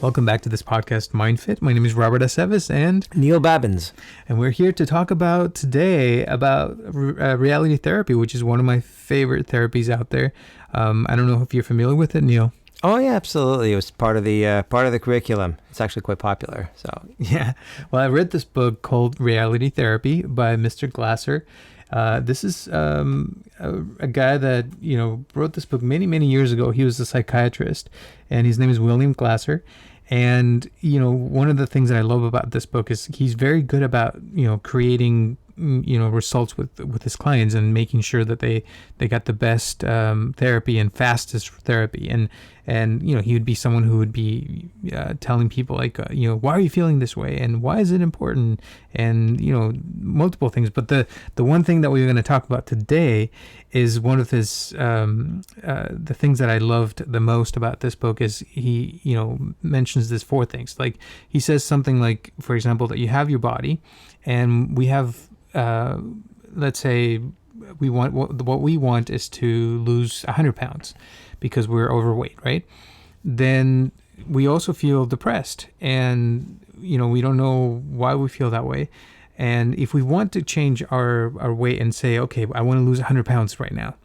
Welcome back to this podcast, MindFit. My name is Robert Aceves and Neil Babins. And we're here to talk today about reality therapy, which is one of my favorite therapies out there. I don't know if you're familiar with it, Neil. Oh yeah, absolutely. It was part of the curriculum. It's actually quite popular. So yeah. Well, I read this book called Reality Therapy by Mr. Glasser. This is a guy that wrote this book many years ago. He was a psychiatrist, and his name is William Glasser. And one of the things that I love about this book is he's very good about creating results with his clients and making sure that they got the best therapy and fastest therapy. And he would be someone who would be telling people like why are you feeling this way and why is it important, and multiple things. But the one thing that we're going to talk about today is one of his the things that I loved the most about this book is he mentions this 4 things. Like he says something like, for example, that you have your body and we have let's say what we want is to lose 100 pounds because we're overweight, right? Then we also feel depressed and we don't know why we feel that way. And if we want to change our weight and say, okay, I want to lose 100 pounds right now,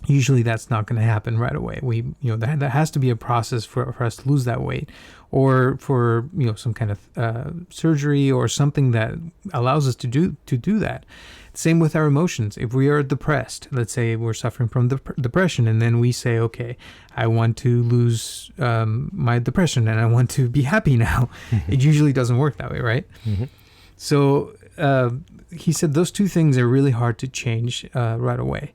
usually that's not going to happen right away. That has to be a process for us to lose that weight, or for some kind of surgery or something that allows us to do that. Same with our emotions. If we are depressed, let's say we're suffering from depression, and then we say, okay, I want to lose my depression and I want to be happy now. It usually doesn't work that way, right? Mm-hmm. So he said those 2 things are really hard to change right away.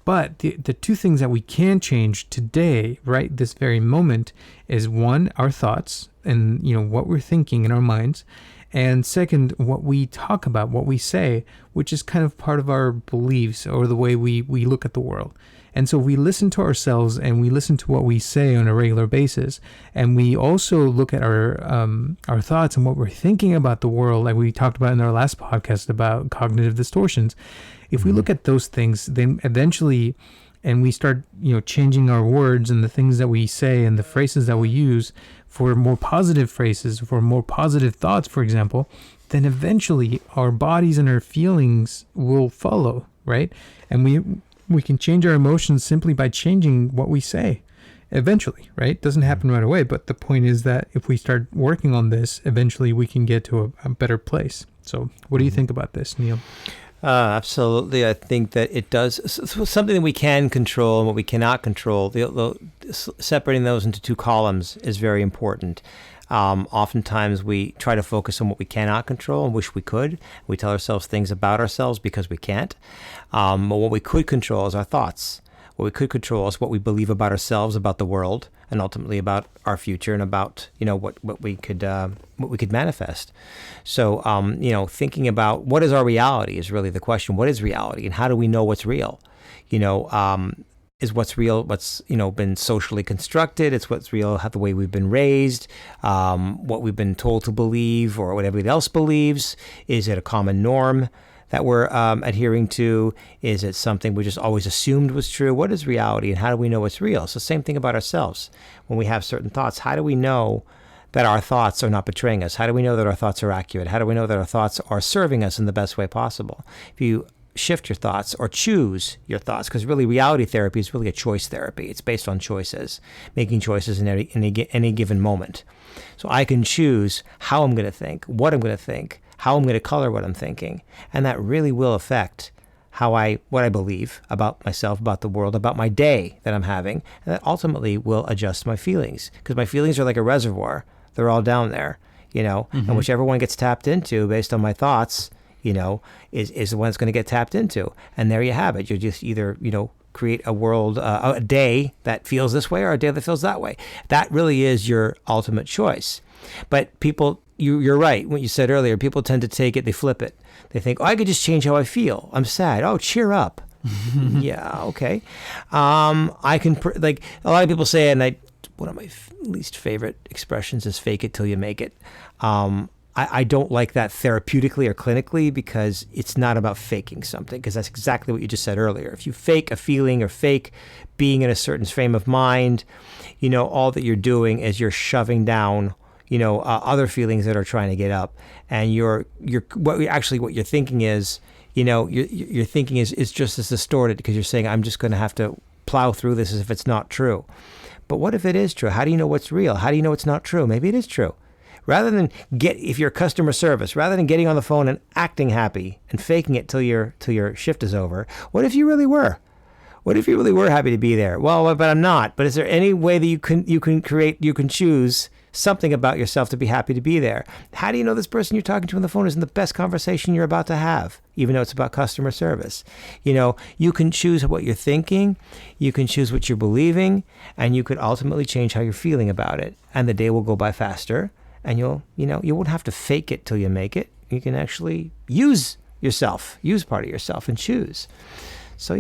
But the 2 things that we can change today, right this very moment, is 1, our thoughts and what we're thinking in our minds, and second, what we talk about, what we say, which is kind of part of our beliefs or the way we look at the world. And so we listen to ourselves and we listen to what we say on a regular basis, and we also look at our thoughts and what we're thinking about the world, like we talked about in our last podcast about cognitive distortions. If we look at those things, then eventually, and we start changing our words and the things that we say and the phrases that we use for more positive phrases, for more positive thoughts, for example, then eventually our bodies and our feelings will follow, right? And we can change our emotions simply by changing what we say eventually, right? It doesn't happen right away, but the point is that if we start working on this, eventually we can get to a better place. So what do you think about this, Neil? Absolutely. I think that it does something that we can control and what we cannot control. Separating those into 2 columns is very important. Oftentimes we try to focus on what we cannot control and wish we could. We tell ourselves things about ourselves because we can't. But what we could control is our thoughts. What we could control is what we believe about ourselves, about the world, and ultimately about our future and about what we could manifest. So thinking about what is our reality is really the question. What is reality, and how do we know what's real? Is what's real what's been socially constructed? It's what's real the way we've been raised, what we've been told to believe, or what everybody else believes. Is it a common norm that we're adhering to? Is it something we just always assumed was true? What is reality, and how do we know what's real? So same thing about ourselves. When we have certain thoughts, how do we know that our thoughts are not betraying us? How do we know that our thoughts are accurate? How do we know that our thoughts are serving us in the best way possible? If you shift your thoughts or choose your thoughts, because really reality therapy is really a choice therapy. It's based on choices, making choices in any given moment. So I can choose how I'm going to think, what I'm going to think, how I'm going to color what I'm thinking. And that really will affect what I believe about myself, about the world, about my day that I'm having. And that ultimately will adjust my feelings, because my feelings are like a reservoir. They're all down there, and whichever one gets tapped into based on my thoughts, is the one that's going to get tapped into. And there you have it. You just either, create a world, a day that feels this way or a day that feels that way. That really is your ultimate choice. But people, you're right. What you said earlier, people tend to take it, they flip it. They think, I could just change how I feel. I'm sad. Oh, cheer up. Yeah, okay. I can, like a lot of people say, and one of my least favorite expressions is fake it till you make it. I don't like that therapeutically or clinically, because it's not about faking something, because that's exactly what you just said earlier. If you fake a feeling or fake being in a certain frame of mind, all that you're doing is you're shoving down other feelings that are trying to get up, and what you're thinking is, your thinking is just as distorted because you're saying, I'm just going to have to plow through this as if it's not true. But what if it is true? How do you know what's real? How do you know it's not true? Maybe it is true. If you're customer service, rather than getting on the phone and acting happy and faking it till your shift is over, what if you really were? What if you really were happy to be there? Well, but I'm not. But is there any way that you can choose something about yourself to be happy to be there? How do you know this person you're talking to on the phone isn't the best conversation you're about to have, even though it's about customer service? You can choose what you're thinking, you can choose what you're believing, and you could ultimately change how you're feeling about it. And the day will go by faster, and you won't have to fake it till you make it. You can actually use part of yourself and choose. So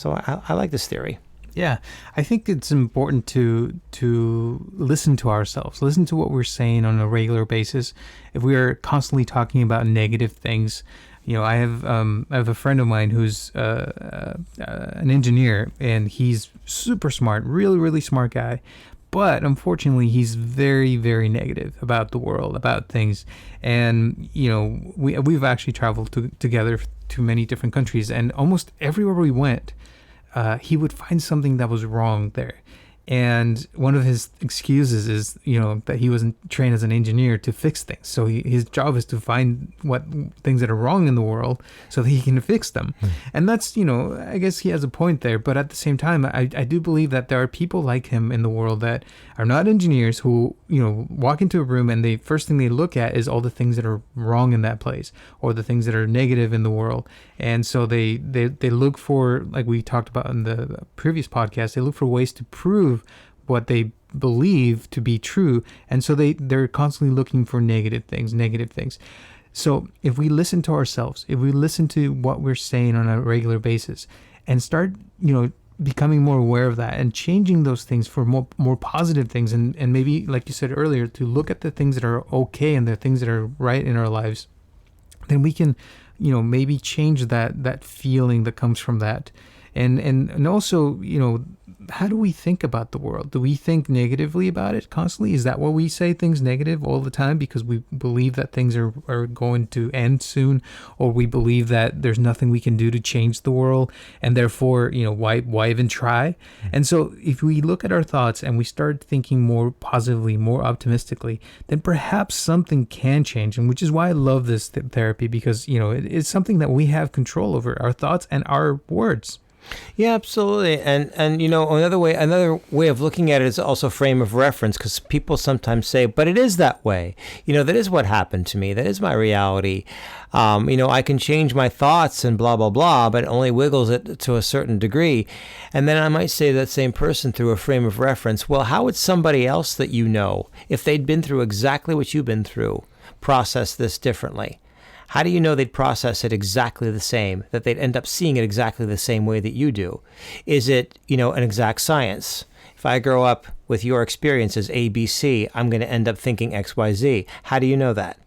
I like this theory. Yeah, I think it's important to listen to ourselves, listen to what we're saying on a regular basis. If we are constantly talking about negative things, I have a friend of mine who's an engineer, and he's super smart, really, really smart guy. But unfortunately, he's very, very negative about the world, about things. And, we've actually traveled together to many different countries, and almost everywhere we went, he would find something that was wrong there. And one of his excuses is, that he wasn't trained as an engineer to fix things. So his job is to find what things that are wrong in the world so that he can fix them. And that's, I guess he has a point there. But at the same time, I do believe that there are people like him in the world that are not engineers who, walk into a room and the first thing they look at is all the things that are wrong in that place or the things that are negative in the world. And so they look for, like we talked about in the previous podcast, they look for ways to prove what they believe to be true, and so they're constantly looking for negative things. So if we listen to ourselves, if we listen to what we're saying on a regular basis and start becoming more aware of that and changing those things for more positive things, and maybe, like you said earlier, to look at the things that are okay and the things that are right in our lives, then we can maybe change that feeling that comes from that. And also, how do we think about the world? Do we think negatively about it constantly? Is that why we say things negative all the time? Because we believe that things are going to end soon, or we believe that there's nothing we can do to change the world, and therefore, why even try? And so if we look at our thoughts and we start thinking more positively, more optimistically, then perhaps something can change. And which is why I love this therapy, because, it's something that we have control over, our thoughts and our words. Yeah, absolutely. And another way of looking at it is also frame of reference, because people sometimes say, but it is that way. That is what happened to me. That is my reality. I can change my thoughts and blah, blah, blah, but it only wiggles it to a certain degree. And then I might say to that same person through a frame of reference, well, how would somebody else that if they'd been through exactly what you've been through, process this differently? How do you know they'd process it exactly the same, that they'd end up seeing it exactly the same way that you do? Is it, an exact science? If I grow up with your experiences, A, B, C, I'm going to end up thinking X, Y, Z. How do you know that?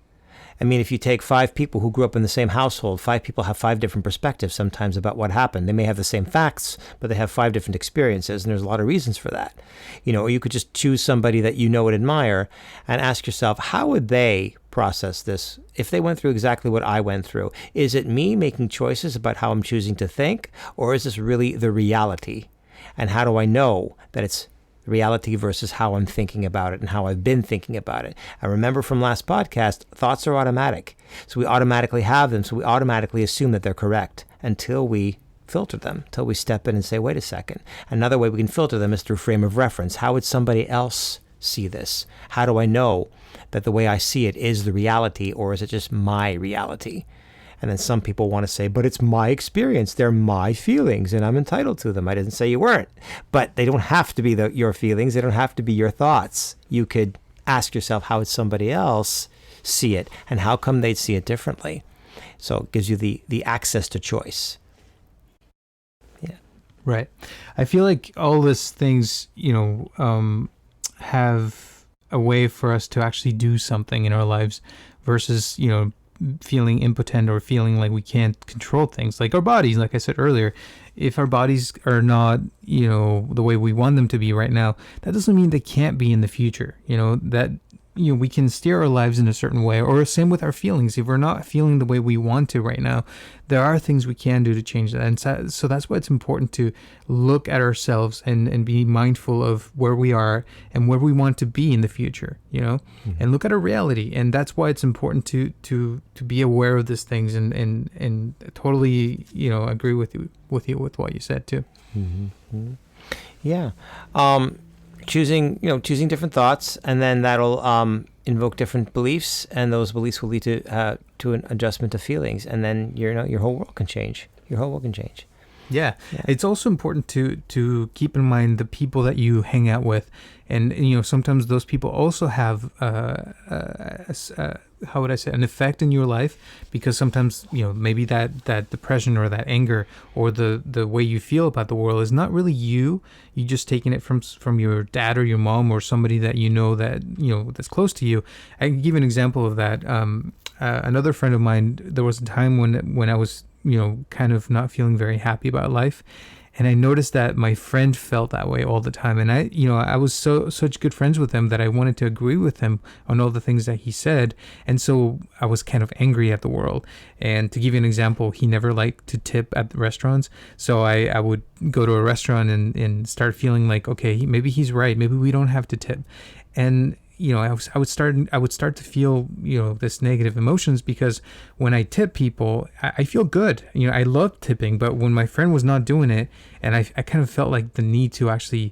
I mean, if you take 5 people who grew up in the same household, 5 people have 5 different perspectives sometimes about what happened. They may have the same facts, but they have 5 different experiences, and there's a lot of reasons for that. Or you could just choose somebody that you know and admire and ask yourself, how would they process this if they went through exactly what I went through? Is it me making choices about how I'm choosing to think, or is this really the reality? And how do I know that it's reality versus how I'm thinking about it and how I've been thinking about it? I remember from last podcast, thoughts are automatic. So we automatically have them. So we automatically assume that they're correct until we filter them, until we step in and say, wait a second. Another way we can filter them is through frame of reference. How would somebody else see this? How do I know that the way I see it is the reality, or is it just my reality? And then some people want to say, but it's my experience. They're my feelings, and I'm entitled to them. I didn't say you weren't. But they don't have to be your feelings. They don't have to be your thoughts. You could ask yourself, how would somebody else see it, and how come they'd see it differently? So it gives you the access to choice. Yeah. Right. I feel like all these things, have a way for us to actually do something in our lives versus, feeling impotent or feeling like we can't control things like our bodies. Like I said earlier, if our bodies are not, the way we want them to be right now, that doesn't mean they can't be in the future. That we can steer our lives in a certain way, or same with our feelings. If we're not feeling the way we want to right now, there are things we can do to change that. And so that's why it's important to look at ourselves and be mindful of where we are and where we want to be in the future, and look at our reality. And that's why it's important to be aware of these things, and totally, agree with you with what you said too. Mm-hmm. Yeah. Choosing different thoughts, and then that'll invoke different beliefs, and those beliefs will lead to an adjustment of feelings, and then your whole world can change. Yeah. It's also important to keep in mind the people that you hang out with, and sometimes those people also have how would I say, an effect in your life, because sometimes maybe that depression or that anger or the way you feel about the world is not really you just taking it from your dad or your mom or somebody that that that's close to you. I can give an example of that. Another friend of mine, there was a time when I was kind of not feeling very happy about life, and I noticed that my friend felt that way all the time. And I was such good friends with him that I wanted to agree with him on all the things that he said. And so I was kind of angry at the world. And to give you an example, he never liked to tip at the restaurants. So I would go to a restaurant and start feeling like, okay, maybe he's right. Maybe we don't have to tip. And I would start to feel, this negative emotions, because when I tip people, I feel good. I love tipping, but when my friend was not doing it, and I kind of felt like the need to actually,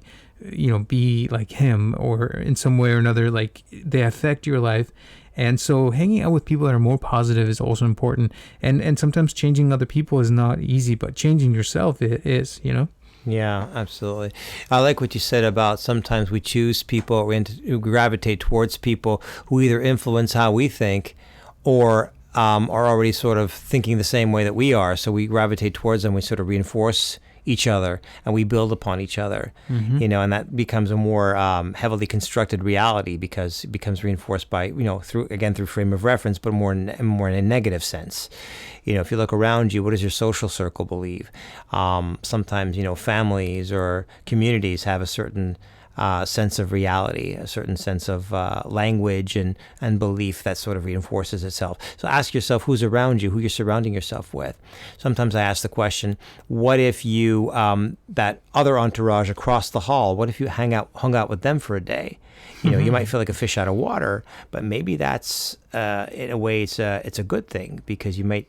be like him, or in some way or another, like they affect your life. And so hanging out with people that are more positive is also important. And sometimes changing other people is not easy, but changing yourself is. Yeah, absolutely. I like what you said about sometimes we choose people, we gravitate towards people who either influence how we think or are already sort of thinking the same way that we are. So we gravitate towards them, we sort of reinforce each other, and we build upon each other, and that becomes a more heavily constructed reality, because it becomes reinforced by, through frame of reference, but more in a negative sense. If you look around you, what does your social circle believe? Sometimes, families or communities have a certain sense of reality, a certain sense of language and belief that sort of reinforces itself. So ask yourself who's around you, who you're surrounding yourself with. Sometimes I ask the question, what if you, that other entourage across the hall, what if you hung out with them for a day? You might feel like a fish out of water, but maybe that's, in a way, it's a good thing, because you might,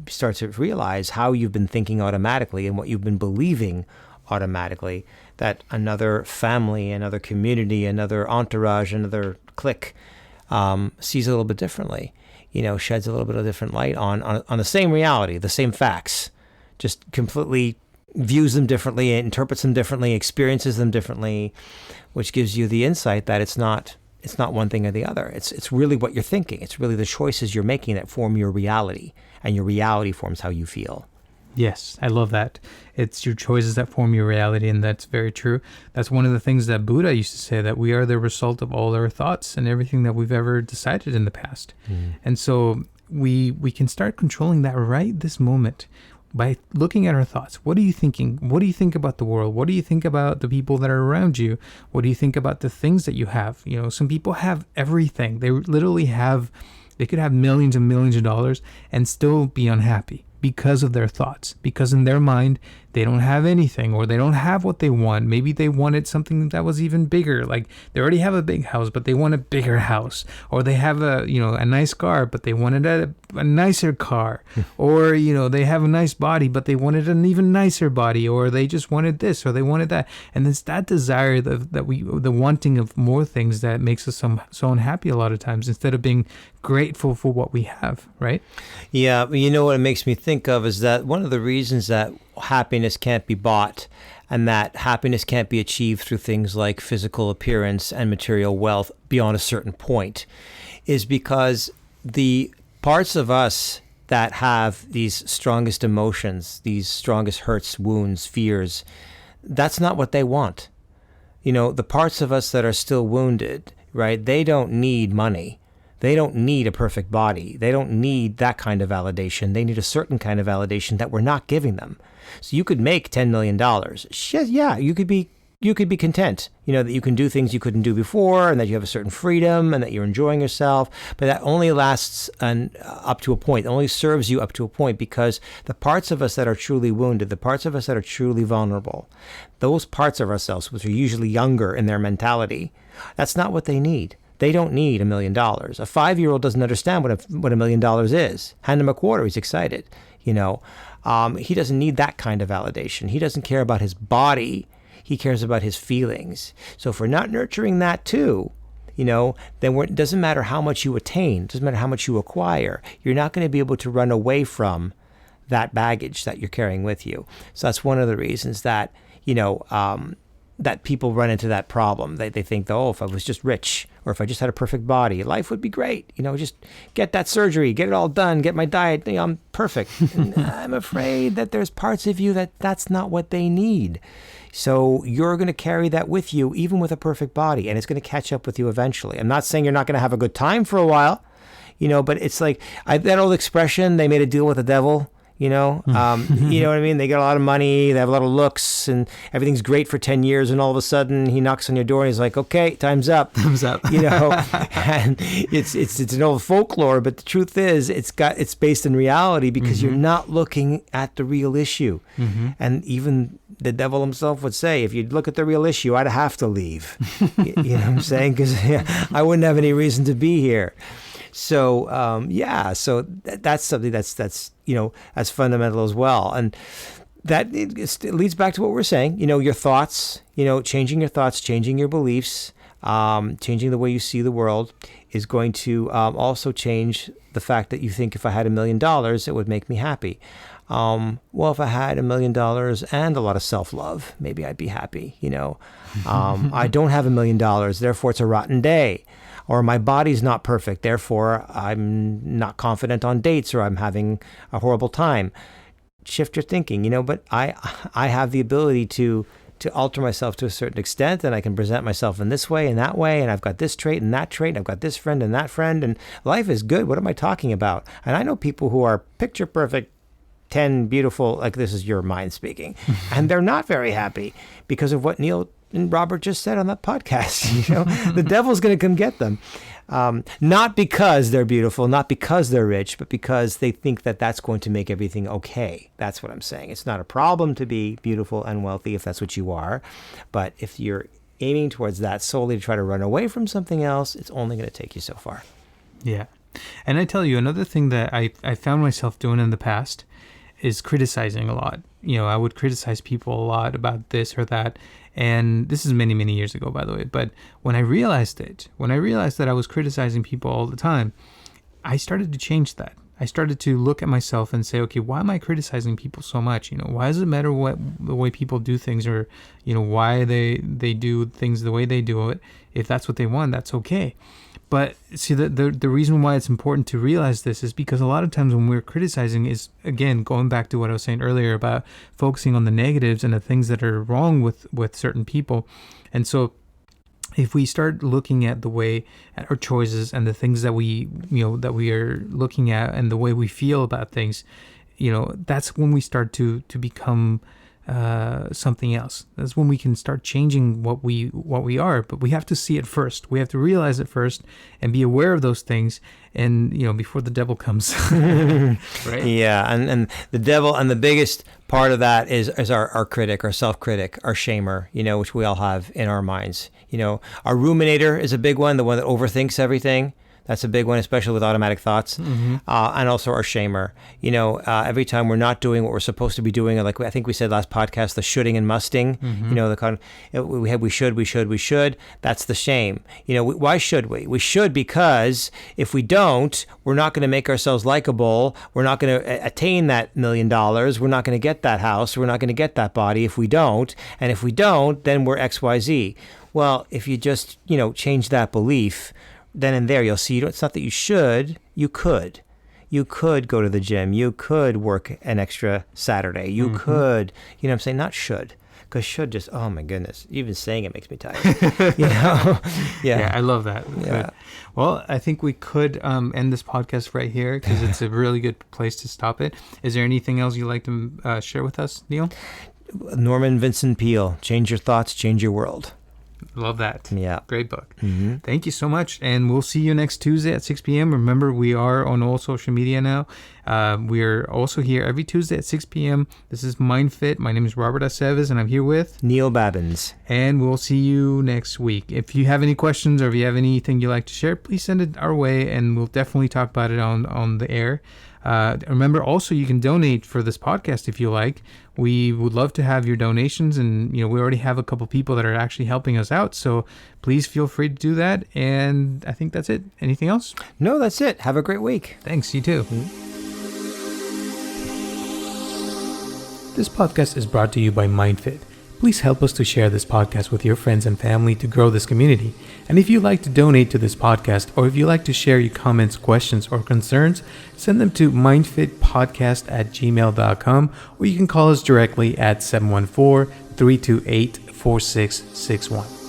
start to realize how you've been thinking automatically and what you've been believing automatically, that another family, another community, another entourage, another clique sees a little bit differently, sheds a little bit of different light on the same reality, the same facts, just completely views them differently, interprets them differently, experiences them differently, which gives you the insight that it's not one thing or the other. It's really what you're thinking. It's really the choices you're making that form your reality, and your reality forms how you feel. Yes, I love that. It's your choices that form your reality, and that's very true. That's one of the things that Buddha used to say, that we are the result of all our thoughts and everything that we've ever decided in the past. And so we can start controlling that right this moment by looking at our thoughts. What are you thinking? What do you think about the world? What do you think about the people that are around you? What do you think about the things that you have? Some people have everything. They could have millions and millions of dollars and still be unhappy because of their thoughts, because in their mind they don't have anything, or they don't have what they want. Maybe they wanted something that was even bigger, like they already have a big house but they want a bigger house, or they have a nice car but they wanted a nicer car, or they have a nice body but they wanted an even nicer body, or they just wanted this or they wanted that. And it's that desire, the wanting of more things, that makes us so unhappy a lot of times, instead of being grateful for what we have, right? Yeah, what it makes me think of is that one of the reasons that happiness can't be bought, and that happiness can't be achieved through things like physical appearance and material wealth beyond a certain point, is because the parts of us that have these strongest emotions, these strongest hurts, wounds, fears, that's not what they want. The parts of us that are still wounded, right, they don't need money. They don't need a perfect body. They don't need that kind of validation. They need a certain kind of validation that we're not giving them. So you could make $10 million. Yeah, you could be you could be content, that you can do things you couldn't do before, and that you have a certain freedom, and that you're enjoying yourself. But that only lasts up to a point. It only serves you up to a point, because the parts of us that are truly wounded, the parts of us that are truly vulnerable, those parts of ourselves, which are usually younger in their mentality, that's not what they need. They don't need $1 million. A 5-year-old doesn't understand what $1 million is. Hand him a quarter, he's excited. He doesn't need that kind of validation. He doesn't care about his body. He cares about his feelings. So if we're not nurturing that too, then it doesn't matter how much you attain, it doesn't matter how much you acquire, you're not going to be able to run away from that baggage that you're carrying with you. So that's one of the reasons that, that people run into that problem. They think, if I was just rich, or if I just had a perfect body, life would be great. Just get that surgery, get it all done, get my diet, I'm perfect. And I'm afraid that there's parts of you that's not what they need. So you're going to carry that with you, even with a perfect body, and it's going to catch up with you eventually. I'm not saying you're not going to have a good time for a while, but it's like that old expression, they made a deal with the devil. You know what I mean? They get a lot of money, they have a lot of looks, and everything's great for 10 years. And all of a sudden he knocks on your door and he's like, okay, time's up. Thumbs up. And it's an old folklore, but the truth is it's based in reality, because you're not looking at the real issue. And even the devil himself would say, if you'd look at the real issue, I'd have to leave. You know what I'm saying? Because I wouldn't have any reason to be here. So, so that's something that's as fundamental as well. And that it leads back to what we're saying, your thoughts, changing your thoughts, changing your beliefs, changing the way you see the world is going to also change the fact that you think, if I had $1 million, it would make me happy. Well, if I had $1 million and a lot of self-love, maybe I'd be happy. I don't have $1 million, therefore it's a rotten day. Or my body's not perfect, therefore I'm not confident on dates, or I'm having a horrible time. Shift your thinking, but I have the ability to alter myself to a certain extent, and I can present myself in this way and that way, and I've got this trait and that trait, and I've got this friend and that friend, and life is good. What am I talking about? And I know people who are picture perfect, 10 beautiful, like this is your mind speaking, and they're not very happy because of what Neil and Robert just said on that podcast. The devil's going to come get them. Not because they're beautiful, not because they're rich, but because they think that that's going to make everything okay. That's what I'm saying. It's not a problem to be beautiful and wealthy if that's what you are. But if you're aiming towards that solely to try to run away from something else, it's only going to take you so far. Yeah. And I tell you, another thing that I found myself doing in the past is criticizing a lot. I would criticize people a lot about this or that. And this is many, many years ago, by the way. But when I realized that I was criticizing people all the time, I started to change that. I started to look at myself and say, okay, why am I criticizing people so much? Why does it matter the way people do things, or, why they do things the way they do it? If that's what they want, that's okay. But see, the reason why it's important to realize this is because a lot of times when we're criticizing is, again, going back to what I was saying earlier about focusing on the negatives and the things that are wrong with certain people. And so if we start looking at the way at our choices and the things that we are looking at and the way we feel about things, that's when we start to become something else. That's when we can start changing what we are. But we have to see it first. We have to realize it first and be aware of those things, and before the devil comes. Right? Yeah, and the devil, and the biggest part of that is our critic, our self-critic, our shamer, which we all have in our minds. Our ruminator is a big one, the one that overthinks everything. That's a big one, especially with automatic thoughts. And also our shamer. Every time we're not doing what we're supposed to be doing, like I think we said last podcast, the shoulding and musting, the kind of, we should. That's the shame. Why should we? We should because if we don't, we're not going to make ourselves likable. We're not going to attain that $1 million. We're not going to get that house. We're not going to get that body if we don't. And if we don't, then we're XYZ. Well, if you just, change that belief, then and there you'll see it's not that you should, you could. You could go to the gym. You could work an extra Saturday. You could, I'm saying, not should. Because should just, oh my goodness, even saying it makes me tired. Yeah, I love that. Yeah. Well, I think we could end this podcast right here because it's a really good place to stop it. Is there anything else you'd like to share with us, Neil? Norman Vincent Peale, Change Your Thoughts, Change Your World. Love that. Yeah. Great book. Mm-hmm. Thank you so much. And we'll see you next Tuesday at 6 p.m. Remember, we are on all social media now. We're also here every Tuesday at 6 p.m. This is MindFit. My name is Robert Aceves, and I'm here with Neil Babins. And we'll see you next week. If you have any questions or if you have anything you'd like to share, please send it our way, and we'll definitely talk about it on the air. Remember, also, you can donate for this podcast if you like. We would love to have your donations, and we already have a couple people that are actually helping us out. So please feel free to do that. And I think that's it. Anything else? No, that's it. Have a great week. Thanks. You too. This podcast is brought to you by MindFit. Please help us to share this podcast with your friends and family to grow this community. And if you'd like to donate to this podcast, or if you'd like to share your comments, questions, or concerns, send them to mindfitpodcast@gmail.com, or you can call us directly at 714-328-4661.